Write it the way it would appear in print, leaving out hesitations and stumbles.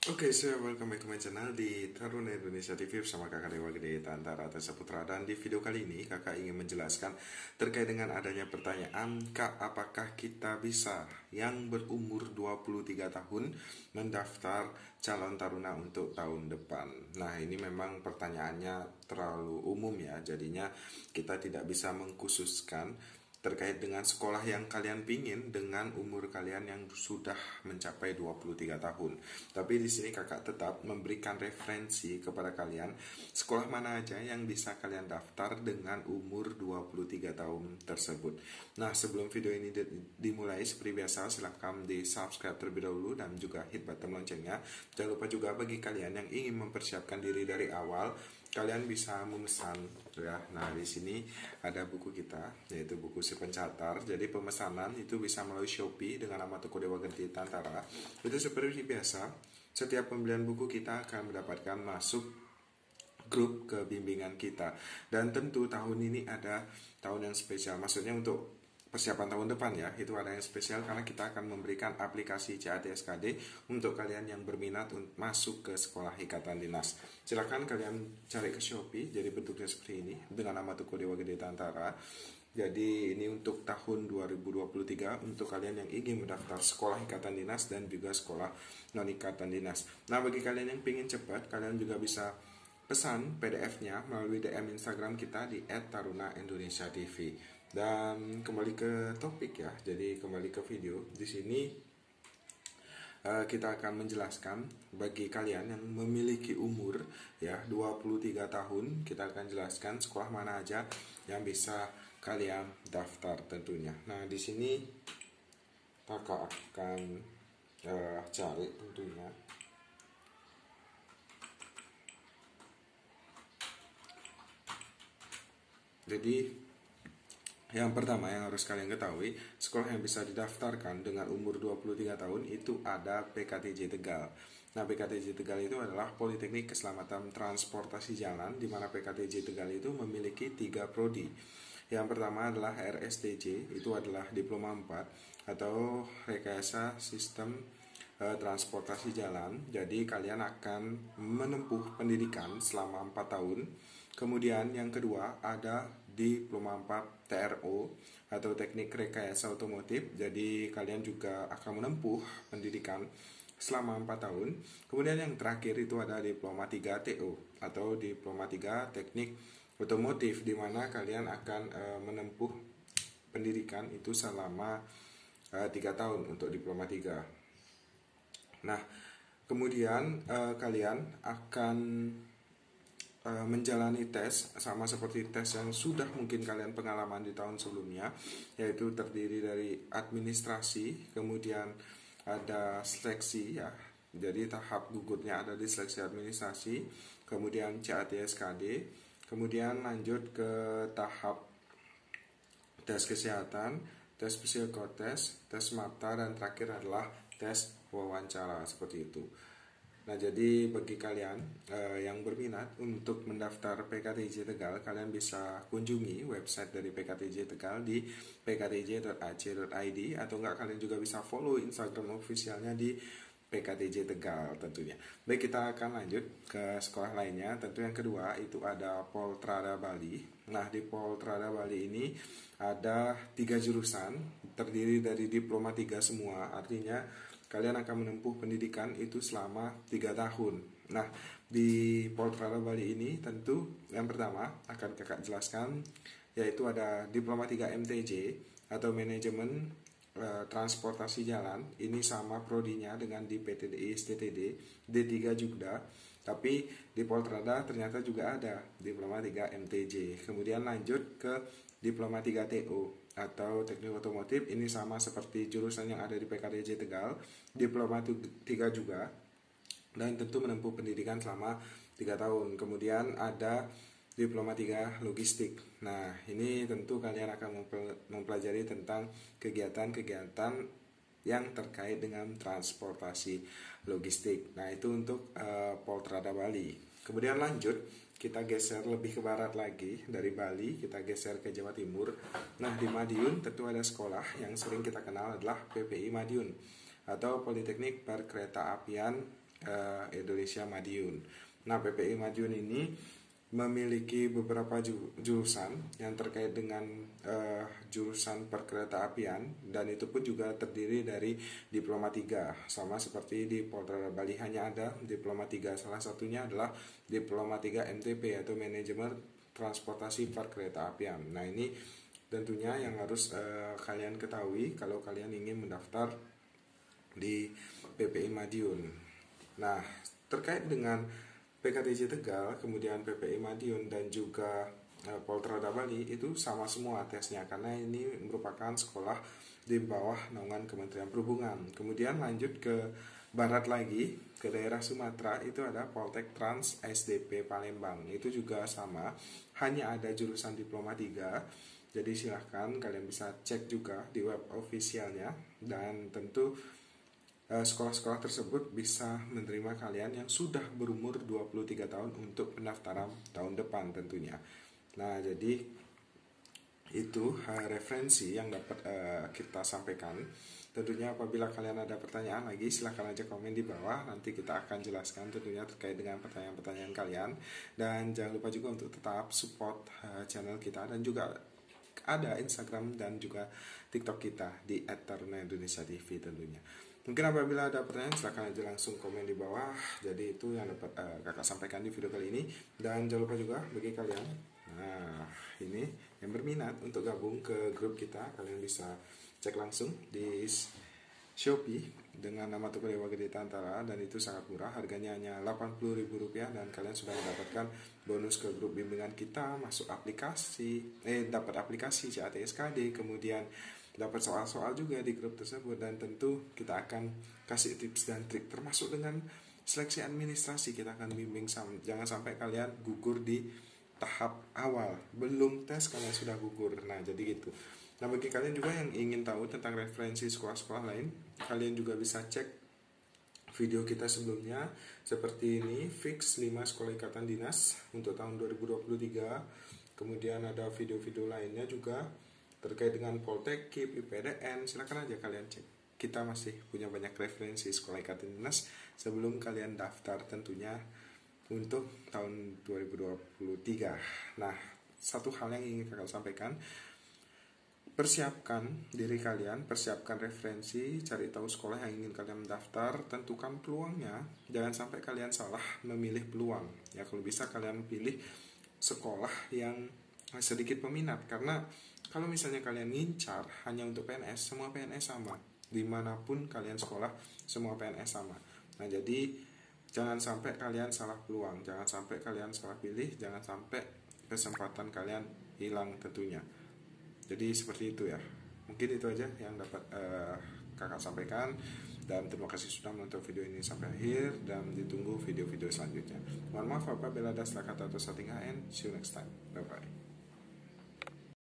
Oke, so welcome back to my channel di Taruna Indonesia TV bersama kakak Dewa Gede Tantara Tessa Putra. Dan di video kali ini kakak ingin menjelaskan terkait dengan adanya pertanyaan, Kak, apakah kita bisa yang berumur 23 tahun mendaftar calon taruna untuk tahun depan? Nah, ini memang pertanyaannya terlalu umum ya, jadinya kita tidak bisa mengkhususkan terkait dengan sekolah yang kalian pingin dengan umur kalian yang sudah mencapai 23 tahun. Tapi di sini kakak tetap memberikan referensi kepada kalian sekolah mana aja yang bisa kalian daftar dengan umur 23 tahun tersebut. Nah, sebelum video ini dimulai seperti biasa silahkan di subscribe terlebih dahulu dan juga hit button loncengnya. Jangan lupa juga bagi kalian yang ingin mempersiapkan diri dari awal, kalian bisa memesan ya. Nah, di sini ada buku kita yaitu buku si pencatar. Jadi pemesanan itu bisa melalui Shopee dengan nama Toko Dewa Genti Tantara. Itu seperti biasa, setiap pembelian buku kita akan mendapatkan masuk grup kebimbingan kita. Dan tentu tahun ini ada tahun yang spesial. Maksudnya untuk persiapan tahun depan ya, itu ada yang spesial karena kita akan memberikan aplikasi CAT-SKD untuk kalian yang berminat untuk masuk ke sekolah ikatan dinas. Silakan kalian cari ke Shopee, jadi bentuknya seperti ini dengan nama Toko Dewa Gede Tantara. Jadi ini untuk tahun 2023 untuk kalian yang ingin mendaftar sekolah ikatan dinas dan juga sekolah non ikatan dinas. Nah, bagi kalian yang ingin cepat, kalian juga bisa pesan PDF-nya melalui DM Instagram kita di @taruna_indonesia_tv. Dan kembali ke topik ya. Jadi kembali ke video. Di sini kita akan menjelaskan bagi kalian yang memiliki umur ya 23 tahun, kita akan jelaskan sekolah mana aja yang bisa kalian daftar tentunya. Nah, di sini kakak akan cari tentunya. Jadi yang pertama yang harus kalian ketahui, sekolah yang bisa didaftarkan dengan umur 23 tahun itu ada PKTJ Tegal. Nah, PKTJ Tegal itu adalah Politeknik Keselamatan Transportasi Jalan, di mana PKTJ Tegal itu memiliki 3 prodi. Yang pertama adalah RSTJ, itu adalah Diploma 4 atau Rekayasa Sistem Transportasi Jalan. Jadi kalian akan menempuh pendidikan selama 4 tahun. Kemudian yang kedua ada Diploma 4 TRO atau Teknik Rekayasa Otomotif. Jadi kalian juga akan menempuh pendidikan selama 4 tahun. Kemudian yang terakhir itu ada Diploma 3 TO atau Diploma 3 Teknik Otomotif, di mana kalian akan menempuh pendidikan itu selama 3 tahun untuk Diploma 3. Nah, kemudian kalian akan menjalani tes sama seperti tes yang sudah mungkin kalian pengalaman di tahun sebelumnya, yaitu terdiri dari administrasi, kemudian ada seleksi ya. Jadi tahap gugurnya ada di seleksi administrasi, kemudian CAT-SKD, kemudian lanjut ke tahap tes kesehatan, tes psikotes, tes mata, dan terakhir adalah tes wawancara seperti itu. Nah, jadi bagi kalian yang berminat untuk mendaftar PKTJ Tegal, kalian bisa kunjungi website dari PKTJ Tegal di pktj.ac.id, atau enggak kalian juga bisa follow Instagram officialnya di PKTJ Tegal tentunya. Baik, kita akan lanjut ke sekolah lainnya. Tentu yang kedua itu ada Poltrada Bali. Nah, di Poltrada Bali ini ada 3 jurusan, terdiri dari Diploma 3 semua. Artinya kalian akan menempuh pendidikan itu selama 3 tahun. Nah, di Poltrada Bali ini tentu yang pertama akan kakak jelaskan, yaitu ada Diploma 3 MTJ atau Manajemen Transportasi Jalan. Ini sama prodinya dengan di PTDI STTD, D3 juga. Tapi di Poltrada ternyata juga ada Diploma 3 MTJ. Kemudian lanjut ke Diploma 3 TO atau Teknik Otomotif. Ini sama seperti jurusan yang ada di PKTJ Tegal, Diploma 3 juga, dan tentu menempuh pendidikan selama 3 tahun. Kemudian ada Diploma 3 Logistik. Nah, ini tentu kalian akan mempelajari tentang kegiatan-kegiatan yang terkait dengan transportasi logistik. Nah, itu untuk Poltrada Bali. Kemudian lanjut, kita geser lebih ke barat lagi, dari Bali kita geser ke Jawa Timur. Nah, di Madiun tentu ada sekolah yang sering kita kenal adalah PPI Madiun atau Politeknik Perkereta Apian Indonesia Madiun. Nah, PPI Madiun ini memiliki beberapa jurusan yang terkait dengan jurusan perkeretaapian, dan itu pun juga terdiri dari Diploma 3, sama seperti di Polda Bali hanya ada Diploma 3. Salah satunya adalah Diploma 3 MTP, yaitu Manajemen Transportasi Perkeretaapian. Nah, ini tentunya yang harus kalian ketahui kalau kalian ingin mendaftar di PPI Madiun. Nah, terkait dengan PKTJ Tegal, kemudian PPI Madiun dan juga Poltrada Bali itu sama semua tesnya, karena ini merupakan sekolah di bawah naungan Kementerian Perhubungan. Kemudian lanjut ke barat lagi, ke daerah Sumatera, itu ada Poltek Trans SDP Palembang. Itu juga sama, hanya ada jurusan Diploma 3. Jadi silahkan kalian bisa cek juga di web officialnya, dan tentu sekolah-sekolah tersebut bisa menerima kalian yang sudah berumur 23 tahun untuk pendaftaran tahun depan tentunya. Nah, jadi itu referensi yang dapat kita sampaikan. Tentunya apabila kalian ada pertanyaan lagi, silahkan aja komen di bawah. Nanti kita akan jelaskan tentunya terkait dengan pertanyaan-pertanyaan kalian. Dan jangan lupa juga untuk tetap support channel kita, dan juga ada Instagram dan juga TikTok kita di @taruna_indonesia_tv tentunya. Mungkin apabila ada pertanyaan, silahkan aja langsung komen di bawah. Jadi itu yang dapat kakak sampaikan di video kali ini. Dan jangan lupa juga bagi kalian, nah ini yang berminat untuk gabung ke grup kita, kalian bisa cek langsung di Shopee dengan nama Toko Dewa Gede Tantara, dan itu sangat murah, harganya hanya Rp80.000, dan kalian sudah mendapatkan bonus ke grup bimbingan kita, masuk aplikasi, dapat aplikasi CATSKD, kemudian dapat soal-soal juga di grup tersebut, dan tentu kita akan kasih tips dan trik termasuk dengan seleksi administrasi. Kita akan bimbing jangan sampai kalian gugur di tahap awal, belum tes kalian sudah gugur. Nah, jadi gitu. Nah, bagi kalian juga yang ingin tahu tentang referensi sekolah-sekolah lain, kalian juga bisa cek video kita sebelumnya seperti ini, fix 5 sekolah ikatan dinas untuk tahun 2023. Kemudian ada video-video lainnya juga terkait dengan Poltek, KIP, IPDN. Silakan aja kalian cek. Kita masih punya banyak referensi sekolah ikatan dinas sebelum kalian daftar tentunya untuk tahun 2023. Nah, satu hal yang ingin kakak sampaikan, persiapkan diri kalian, persiapkan referensi, cari tahu sekolah yang ingin kalian mendaftar, tentukan peluangnya. Jangan sampai kalian salah memilih peluang. Ya, kalau bisa kalian pilih sekolah yang sedikit peminat, karena kalau misalnya kalian ngincar hanya untuk PNS, semua PNS sama. Dimanapun kalian sekolah, semua PNS sama. Nah, jadi jangan sampai kalian salah peluang, jangan sampai kalian salah pilih, jangan sampai kesempatan kalian hilang tentunya. Jadi seperti itu ya. Mungkin itu aja yang dapat kakak sampaikan. Dan terima kasih sudah menonton video ini sampai akhir, dan ditunggu video-video selanjutnya. Mohon maaf apabila ada salah kata atau settingan. See you next time. Bye bye.